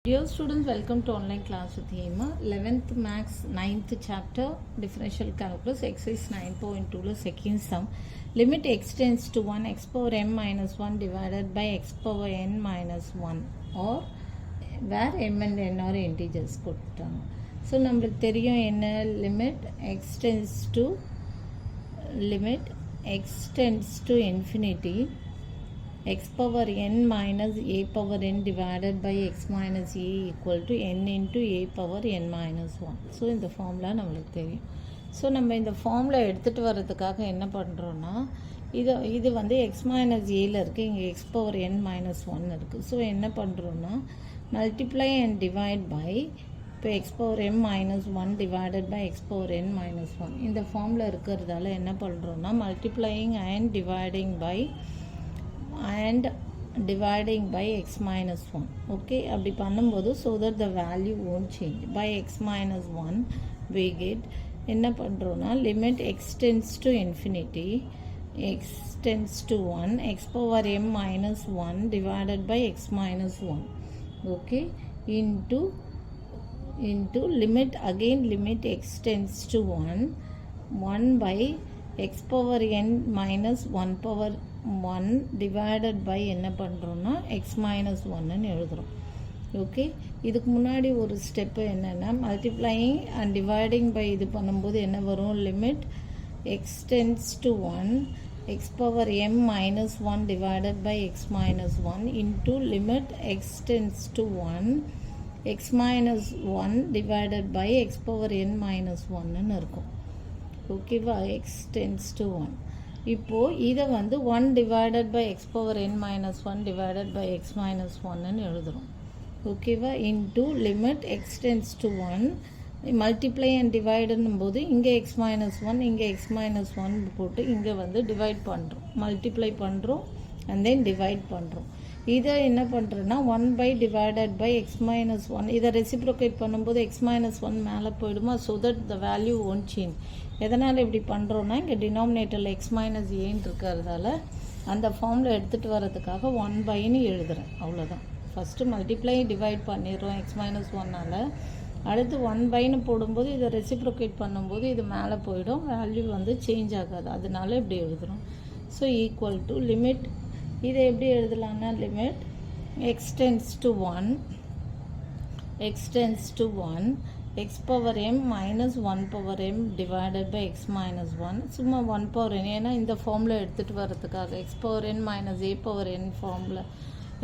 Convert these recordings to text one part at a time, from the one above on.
Dear students, welcome to online class with Hema. 11th Max 9th chapter Differential Calculus exercise 9.2 second sum. Limit x tends to 1 x power m minus 1 divided by x power n minus 1 or where m and n are integers கொடுத்தாங்க. So நம்மளுக்கு தெரியும் என்ன limit x tends to infinity x power n minus a power n divided by x minus a equal to n into a power n minus 1. So இந்த formula நம்மளுக்கு தெரியும். So நம்ம இந்த formula எடுத்துகிட்டு வர்றதுக்காக என்ன பண்ணுறோன்னா இது வந்து எக்ஸ் மைனஸ் ஏல இருக்குது, இங்கே எக்ஸ் பவர் என் மைனஸ் ஒன் இருக்குது. ஸோ என்ன பண்ணுறோன்னா மல்டிப்ளை அண்ட் டிவைட் பை இப்போ X power M minus one divided by X power N minus one இந்த ஃபார்மில் இருக்கிறதால என்ன பண்ணுறோன்னா multiplying and dividing by and dividing by x minus 1. Okay, அப்படி பண்ணும்போது so that the value won't change. By x minus 1 we get என்ன பண்ணுறோன்னா limit x tends to infinity x tends to 1 x power m minus 1 divided by x minus 1 okay into limit x tends to 1 by x power n minus 1 power 1 divided by என்ன பண்ணுறோன்னா x minus 1ன்னு எழுதுகிறோம். Okay, இதுக்கு முன்னாடி ஒரு step என்னென்னா multiplying and dividing by இது பண்ணும்போது என்ன வரும் limit x tends to 1 x power m minus 1 divided by x minus 1 into limit x tends to 1 x minus 1 divided by x power n minus 1ன்னு இருக்கும். ஓகேவா, x tends to 1. இப்போது இதை வந்து 1 divided by X power N minus 1 divided by X minus ஒன்னு எழுதுகிறோம். ஓகேவா, into limit X tends to 1 multiply and டிவைடுன்னும் போது இங்கே எக்ஸ் மைனஸ் ஒன் இங்கே எக்ஸ் மைனஸ் ஒன் போட்டு இங்கே வந்து டிவைட் பண்ணுறோம், மல்டிப்ளை பண்ணுறோம் அண்ட் தென் டிவைட் பண்ணுறோம். இதை என்ன பண்ணுறேன்னா 1 by divided by X minus one இதை ரெசிப்ரோகேட் பண்ணும்போது எக்ஸ் மைனஸ் ஒன் மேலே போயிடுமா, so that the value won't change. எதனால் இப்படி பண்ணுறோன்னா இங்கே டினாமினேட்டரில் எக்ஸ் மைனஸ் ஏன்னு இருக்கிறதால அந்த ஃபார்மில் எடுத்துகிட்டு வர்றதுக்காக 1 பைன்னு எழுதுகிறேன், அவ்வளோதான். ஃபஸ்ட்டு மல்டிப்ளை டிவைட் பண்ணிடுறோம் எக்ஸ் மைனஸ் ஒன்னால், அடுத்து 1 பைன்னு போடும்போது இதை ரெசிப்ரோகேட் பண்ணும்போது இது மேலே போயிடும், வேல்யூ வந்து சேஞ்ச் ஆகாது, அதனால இப்படி எழுதுகிறோம். ஸோ ஈக்குவல் டு லிமிட் இதை எப்படி எழுதலாம்னா limit X tends to 1 x power m minus 1 power m divided by x minus 1 சும்மா 1 power n ஏன்னா இந்த ஃபார்மில் எடுத்துகிட்டு வரதுக்காக x power n minus a power n ஃபார்மில்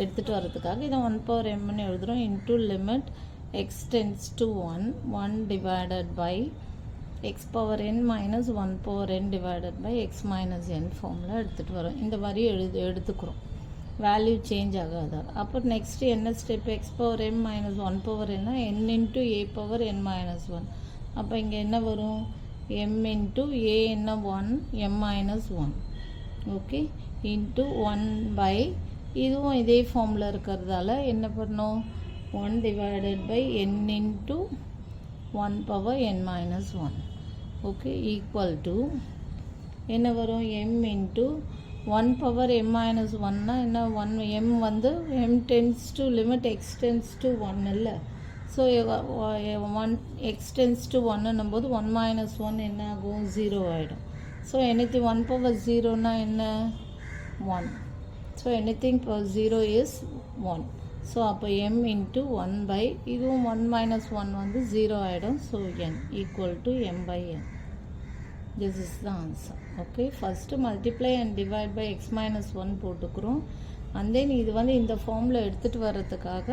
எடுத்துகிட்டு வரதுக்காக இதை 1 power mன்னு எழுதுகிறோம். into limit x tends to 1 divided by x power n minus 1 power n divided by x minus n ஃபார்மில் எடுத்துகிட்டு வரோம். இந்த மாதிரி எடுத்துக்கிறோம், வேல்யூ சேஞ்ச் ஆகாது. அப்போ நெக்ஸ்ட்டு என்ன step X power M minus 1 power என்ன n into a power n minus 1. அப்போ இங்கே என்ன வரும் எம் இன்ட்டு ஏ என்ன 1 M minus 1 okay into 1 by இதுவும் இதே ஃபார்மில் இருக்கிறதால என்ன பண்ணோம் 1 divided by N into 1 power N minus 1 okay equal to என்ன வரும் M into 1 power m minus ஒன்னா என்ன 1 m வந்து m tends to limit X tends to 1 இல்லை. ஸோ 1 எக்ஸ் டென்ஸ் டு 1ன்னும் போது 1 மைனஸ் 1 என்ன ஆகும் 0 ஆகிடும். ஸோ எனிதிங் 1 பவர் 0னா என்ன 1. So anything power 0 is 1. So அப்போ m இன்ட்டு 1 பை இதுவும் 1 மைனஸ் 1 வந்து 0 ஆகிடும். So n equal to m by n. This is the answer. Okay, first multiply and divide by x minus 1 போட்டுக்கிறோம். and then இது வந்து இந்த ஃபார்மில் எடுத்துகிட்டு வர்றதுக்காக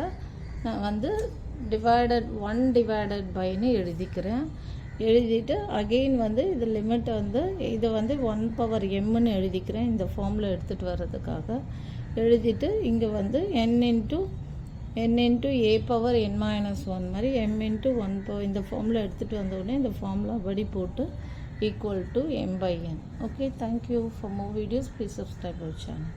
நான் வந்து1 divided byன்னு எழுதிக்கிறேன். எழுதிட்டு அகெயின் வந்து இது லிமிட் வந்து இதை வந்து 1 பவர் mன்னு எழுதிக்கிறேன் இந்த ஃபார்மில் எடுத்துகிட்டு வர்றதுக்காக. எழுதிட்டு இங்கே வந்து n into a power n minus 1 மாதிரி m இன்ட்டு 1 பவர் இந்த ஃபார்மில் எடுத்துகிட்டு வந்தோடனே இந்த ஃபார்முலா படி போட்டு equal to m by n. Okay, thank you. For more videos please subscribe our channel.